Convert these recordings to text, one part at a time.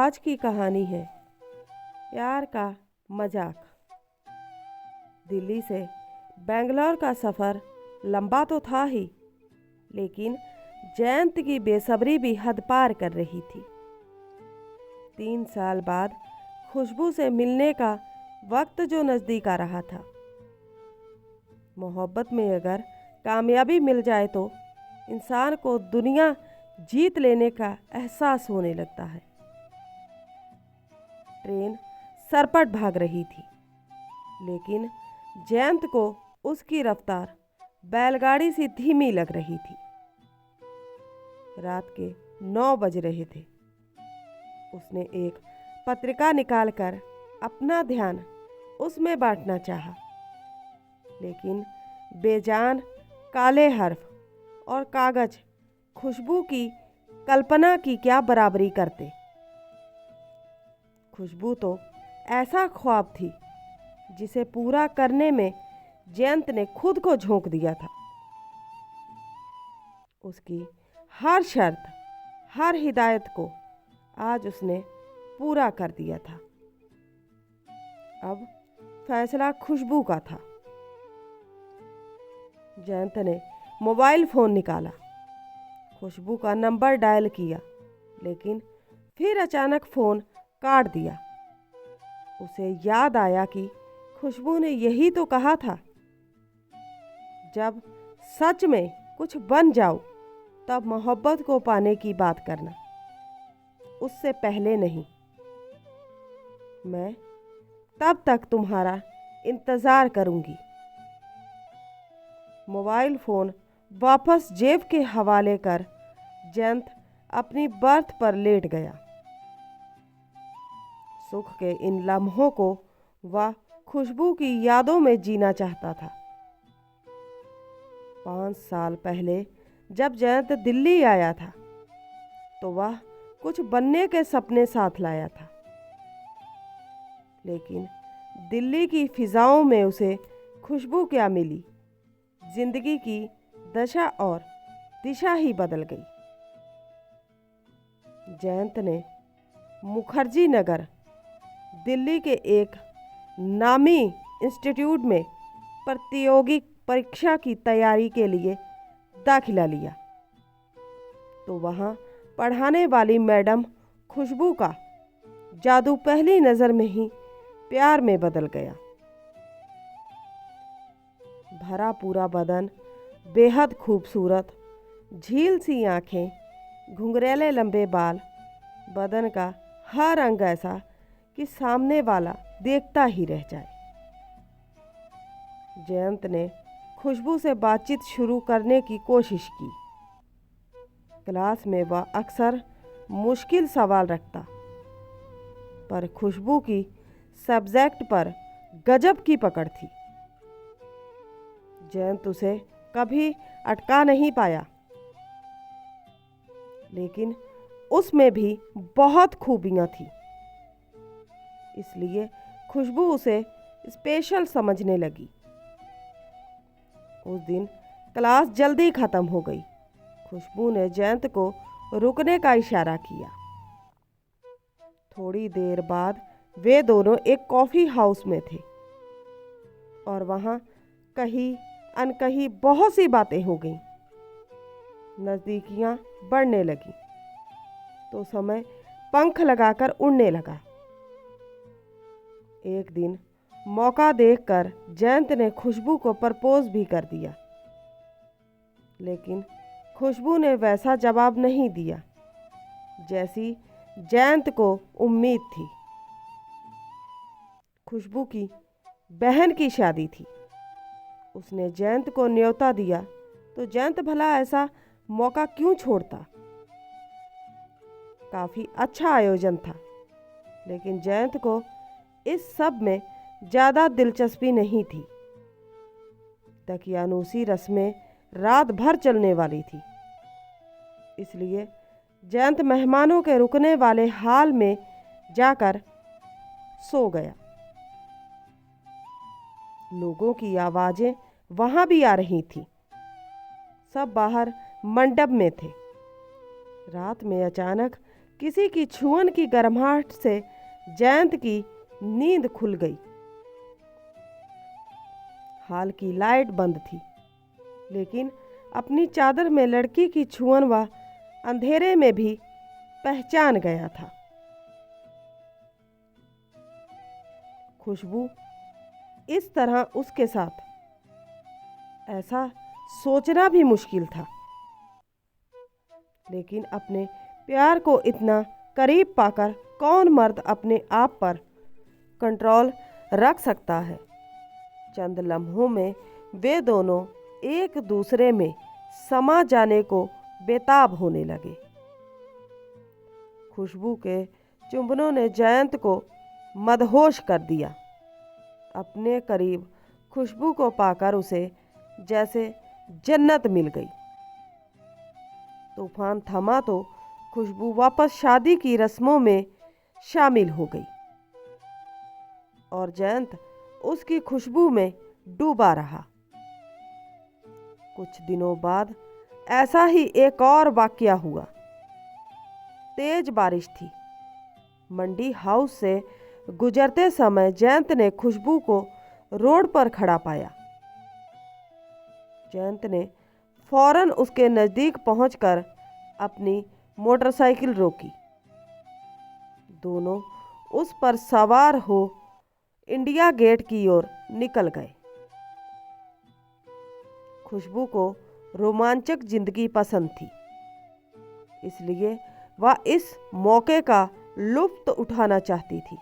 आज की कहानी है प्यार का मजाक। दिल्ली से बेंगलोर का सफ़र लंबा तो था ही, लेकिन जयंत की बेसब्री भी हद पार कर रही थी। 3 साल बाद खुशबू से मिलने का वक्त जो नज़दीक आ रहा था। मोहब्बत में अगर कामयाबी मिल जाए तो इंसान को दुनिया जीत लेने का एहसास होने लगता है। ट्रेन सरपट भाग रही थी, लेकिन जयंत को उसकी रफ्तार बैलगाड़ी से धीमी लग रही थी। रात के 9 बज रहे थे। उसने एक पत्रिका निकालकर अपना ध्यान उसमें बांटना चाहा, लेकिन बेजान काले हर्फ और कागज खुशबू की कल्पना की क्या बराबरी करते। खुशबू तो ऐसा ख्वाब थी जिसे पूरा करने में जयंत ने खुद को झोंक दिया था। उसकी हर शर्त, हर हिदायत को आज उसने पूरा कर दिया था। अब फैसला खुशबू का था। जयंत ने मोबाइल फ़ोन निकाला, खुशबू का नंबर डायल किया, लेकिन फिर अचानक फ़ोन काट दिया। उसे याद आया कि खुशबू ने यही तो कहा था, जब सच में कुछ बन जाओ तब मोहब्बत को पाने की बात करना, उससे पहले नहीं। मैं तब तक तुम्हारा इंतज़ार करूंगी। मोबाइल फ़ोन वापस जेब के हवाले कर जयंत अपनी बर्थ पर लेट गया। सुख के इन लम्हों को वह खुशबू की यादों में जीना चाहता था। 5 साल पहले जब जयंत दिल्ली आया था तो वह कुछ बनने के सपने साथ लाया था, लेकिन दिल्ली की फिजाओं में उसे खुशबू क्या मिली। जिंदगी की दशा और दिशा ही बदल गई। जयंत ने मुखर्जी नगर दिल्ली के एक नामी इंस्टीट्यूट में प्रतियोगी परीक्षा की तैयारी के लिए दाखिला लिया, तो वहाँ पढ़ाने वाली मैडम खुशबू का जादू पहली नज़र में ही प्यार में बदल गया। भरा पूरा बदन, बेहद खूबसूरत झील सी आँखें, घुंघरेले लंबे बाल, बदन का हर अंग ऐसा कि सामने वाला देखता ही रह जाए। जयंत ने खुशबू से बातचीत शुरू करने की कोशिश की। क्लास में वह अक्सर मुश्किल सवाल रखता, पर खुशबू की सब्जेक्ट पर गजब की पकड़ थी। जयंत उसे कभी अटका नहीं पाया, लेकिन उसमें भी बहुत खूबियाँ थीं। इसलिए खुशबू उसे स्पेशल समझने लगी। उस दिन क्लास जल्दी ख़त्म हो गई। खुशबू ने जयंत को रुकने का इशारा किया। थोड़ी देर बाद वे दोनों एक कॉफ़ी हाउस में थे और वहाँ कहीं अनकहीं बहुत सी बातें हो गईं। नज़दीकियाँ बढ़ने लगीं तो समय पंख लगाकर उड़ने लगा। एक दिन मौका देखकर जयंत ने खुशबू को प्रपोज भी कर दिया, लेकिन खुशबू ने वैसा जवाब नहीं दिया जैसी जयंत को उम्मीद थी। खुशबू की बहन की शादी थी। उसने जयंत को न्योता दिया तो जयंत भला ऐसा मौका क्यों छोड़ता। काफ़ी अच्छा आयोजन था, लेकिन जयंत को इस सब में ज़्यादा दिलचस्पी नहीं थी। दकियानूसी रस्में रात भर चलने वाली थी, इसलिए जयंत मेहमानों के रुकने वाले हाल में जाकर सो गया। लोगों की आवाज़ें वहाँ भी आ रही थीं। सब बाहर मंडप में थे। रात में अचानक किसी की छुअन की गर्माहट से जयंत की नींद खुल गई। हाल की लाइट बंद थी, लेकिन अपनी चादर में लड़की की छुअन वह अंधेरे में भी पहचान गया था। खुशबू इस तरह उसके साथ, ऐसा सोचना भी मुश्किल था। लेकिन अपने प्यार को इतना करीब पाकर कौन मर्द अपने आप पर कंट्रोल रख सकता है। चंद लम्हों में वे दोनों एक दूसरे में समा जाने को बेताब होने लगे। खुशबू के चुंबनों ने जयंत को मदहोश कर दिया। अपने करीब खुशबू को पाकर उसे जैसे जन्नत मिल गई। तूफान थमा तो खुशबू वापस शादी की रस्मों में शामिल हो गई और जयंत उसकी खुशबू में डूबा रहा। कुछ दिनों बाद ऐसा ही एक और वाकया हुआ। तेज बारिश थी। मंडी हाउस से गुजरते समय जयंत ने खुशबू को रोड पर खड़ा पाया। जयंत ने फौरन उसके नज़दीक पहुंचकर अपनी मोटरसाइकिल रोकी। दोनों उस पर सवार हो इंडिया गेट की ओर निकल गए। खुशबू को रोमांचक जिंदगी पसंद थी, इसलिए वह इस मौके का लुत्फ उठाना चाहती थी।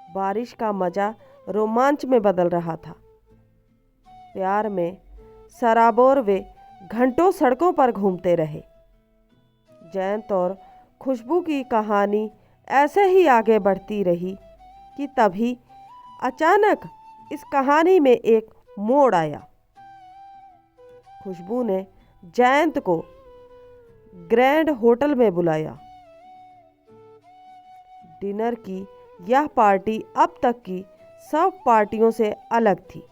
बारिश का मजा रोमांच में बदल रहा था। प्यार में सराबोर वे घंटों सड़कों पर घूमते रहे। जयंत और खुशबू की कहानी ऐसे ही आगे बढ़ती रही कि तभी अचानक इस कहानी में एक मोड़ आया। खुशबू ने जयंत को ग्रैंड होटल में बुलाया। डिनर की यह पार्टी अब तक की सब पार्टियों से अलग थी।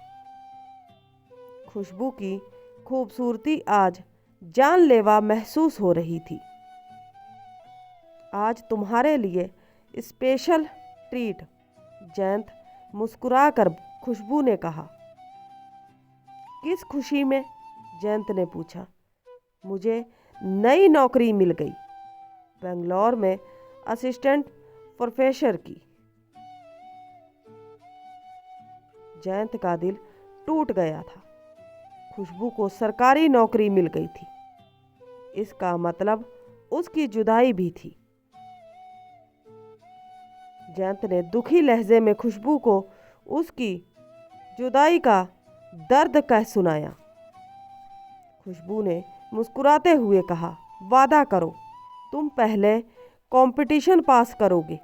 खुशबू की खूबसूरती आज जानलेवा महसूस हो रही थी। आज तुम्हारे लिए स्पेशल ट्रीट, जयंत मुस्कुराकर खुशबू ने कहा। किस खुशी में? जयंत ने पूछा। मुझे नई नौकरी मिल गई, बेंगलोर में असिस्टेंट प्रोफेसर की। जयंत का दिल टूट गया था। खुशबू को सरकारी नौकरी मिल गई थी। इसका मतलब उसकी जुदाई भी थी। जयंत ने दुखी लहजे में खुशबू को उसकी जुदाई का दर्द कह सुनाया। खुशबू ने मुस्कुराते हुए कहा, वादा करो तुम पहले कंपटीशन पास करोगे,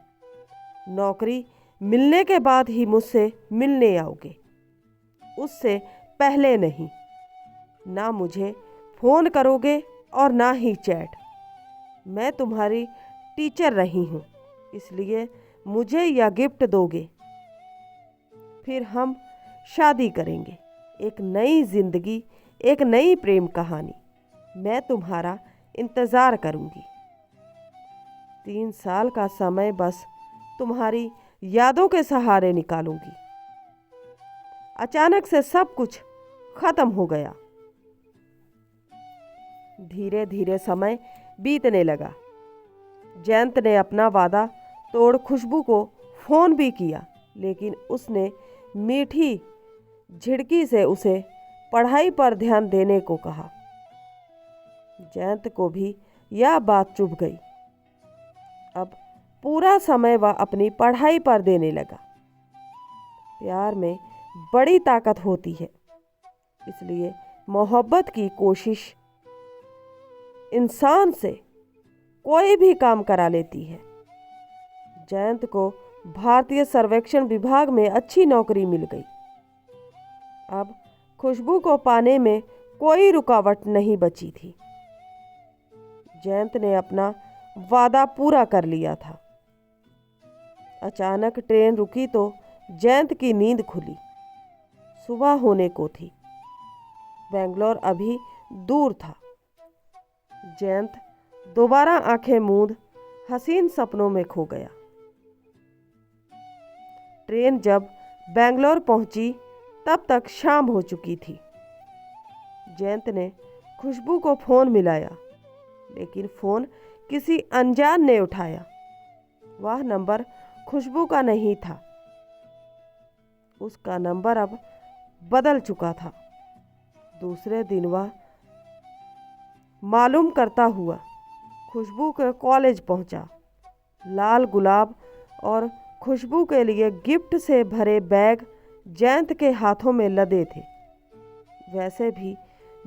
नौकरी मिलने के बाद ही मुझसे मिलने आओगे, उससे पहले नहीं। ना मुझे फ़ोन करोगे और ना ही चैट। मैं तुम्हारी टीचर रही हूँ, इसलिए मुझे यह गिफ्ट दोगे। फिर हम शादी करेंगे, एक नई जिंदगी, एक नई प्रेम कहानी। मैं तुम्हारा इंतज़ार करूँगी। 3 साल का समय बस तुम्हारी यादों के सहारे निकालूंगी। अचानक से सब कुछ खत्म हो गया। धीरे धीरे समय बीतने लगा। जयंत ने अपना वादा तोड़ खुशबू को फ़ोन भी किया, लेकिन उसने मीठी झिड़की से उसे पढ़ाई पर ध्यान देने को कहा। जयंत को भी यह बात चुभ गई। अब पूरा समय वह अपनी पढ़ाई पर देने लगा। प्यार में बड़ी ताकत होती है, इसलिए मोहब्बत की कोशिश इंसान से कोई भी काम करा लेती है। जयंत को भारतीय सर्वेक्षण विभाग में अच्छी नौकरी मिल गई। अब खुशबू को पाने में कोई रुकावट नहीं बची थी। जयंत ने अपना वादा पूरा कर लिया था। अचानक ट्रेन रुकी तो जयंत की नींद खुली। सुबह होने को थी। बेंगलोर अभी दूर था। जयंत दोबारा आंखें मूंद हसीन सपनों में खो गया। ट्रेन जब बेंगलोर पहुंची तब तक शाम हो चुकी थी। जयंत ने खुशबू को फ़ोन मिलाया, लेकिन फ़ोन किसी अनजान ने उठाया। वह नंबर खुशबू का नहीं था। उसका नंबर अब बदल चुका था। दूसरे दिन वह मालूम करता हुआ खुशबू के कॉलेज पहुंचा। लाल गुलाब और खुशबू के लिए गिफ्ट से भरे बैग जयंत के हाथों में लदे थे। वैसे भी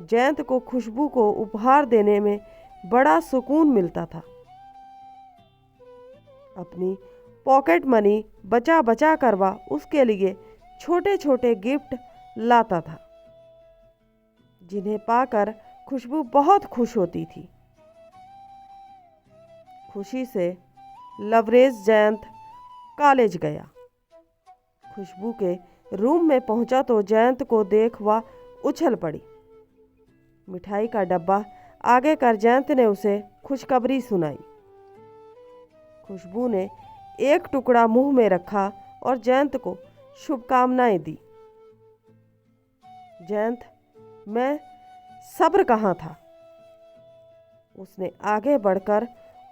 जयंत को खुशबू को उपहार देने में बड़ा सुकून मिलता था। अपनी पॉकेट मनी बचा बचा कर वह उसके लिए छोटे छोटे गिफ्ट लाता था, जिन्हें पाकर खुशबू बहुत खुश होती थी। खुशी से लवरेज जयंत कॉलेज गया। खुशबू के रूम में पहुंचा तो जयंत को देख वह उछल पड़ी। मिठाई का डब्बा आगे कर जयंत ने उसे खुशखबरी सुनाई। खुशबू ने एक टुकड़ा मुंह में रखा और जयंत को शुभकामनाएं दी। जयंत में सब्र कहाँ था। उसने आगे बढ़कर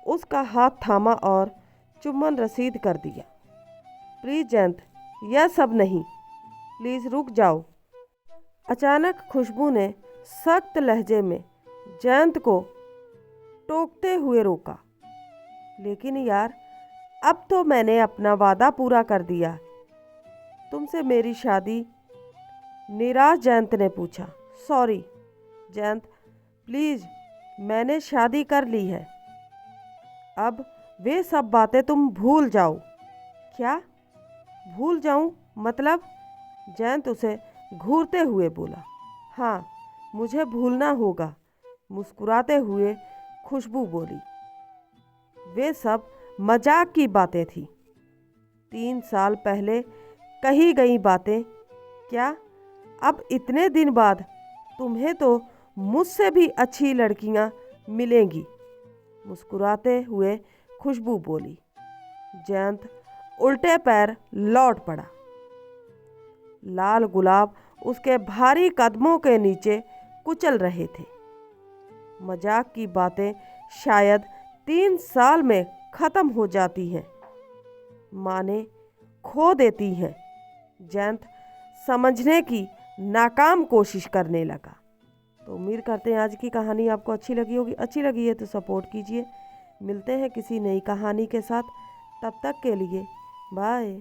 उसका हाथ थामा और चुम्बन रसीद कर दिया। प्लीज जयंत, यह सब नहीं, प्लीज रुक जाओ। अचानक खुशबू ने सख्त लहजे में जयंत को टोकते हुए रोका। लेकिन यार, अब तो मैंने अपना वादा पूरा कर दिया, तुमसे मेरी शादी। निराश जयंत ने पूछा। सॉरी जयंत, प्लीज, मैंने शादी कर ली है। अब वे सब बातें तुम भूल जाओ। क्या भूल जाऊं, मतलब? जयंत उसे घूरते हुए बोला। हाँ, मुझे भूलना होगा, मुस्कुराते हुए खुशबू बोली। वे सब मजाक की बातें थी। 3 साल पहले कही गई बातें। क्या अब इतने दिन बाद तुम्हें तो मुझसे भी अच्छी लड़कियां मिलेंगी? मुस्कुराते हुए खुशबू बोली। जयंत उल्टे पैर लौट पड़ा। लाल गुलाब उसके भारी कदमों के नीचे कुचल रहे थे। मजाक की बातें शायद 3 साल में खत्म हो जाती हैं, माने खो देती हैं। जयंत समझने की नाकाम कोशिश करने लगा। तो उम्मीद करते हैं आज की कहानी आपको अच्छी लगी होगी। अच्छी लगी है तो सपोर्ट कीजिए। मिलते हैं किसी नई कहानी के साथ। तब तक के लिए बाय।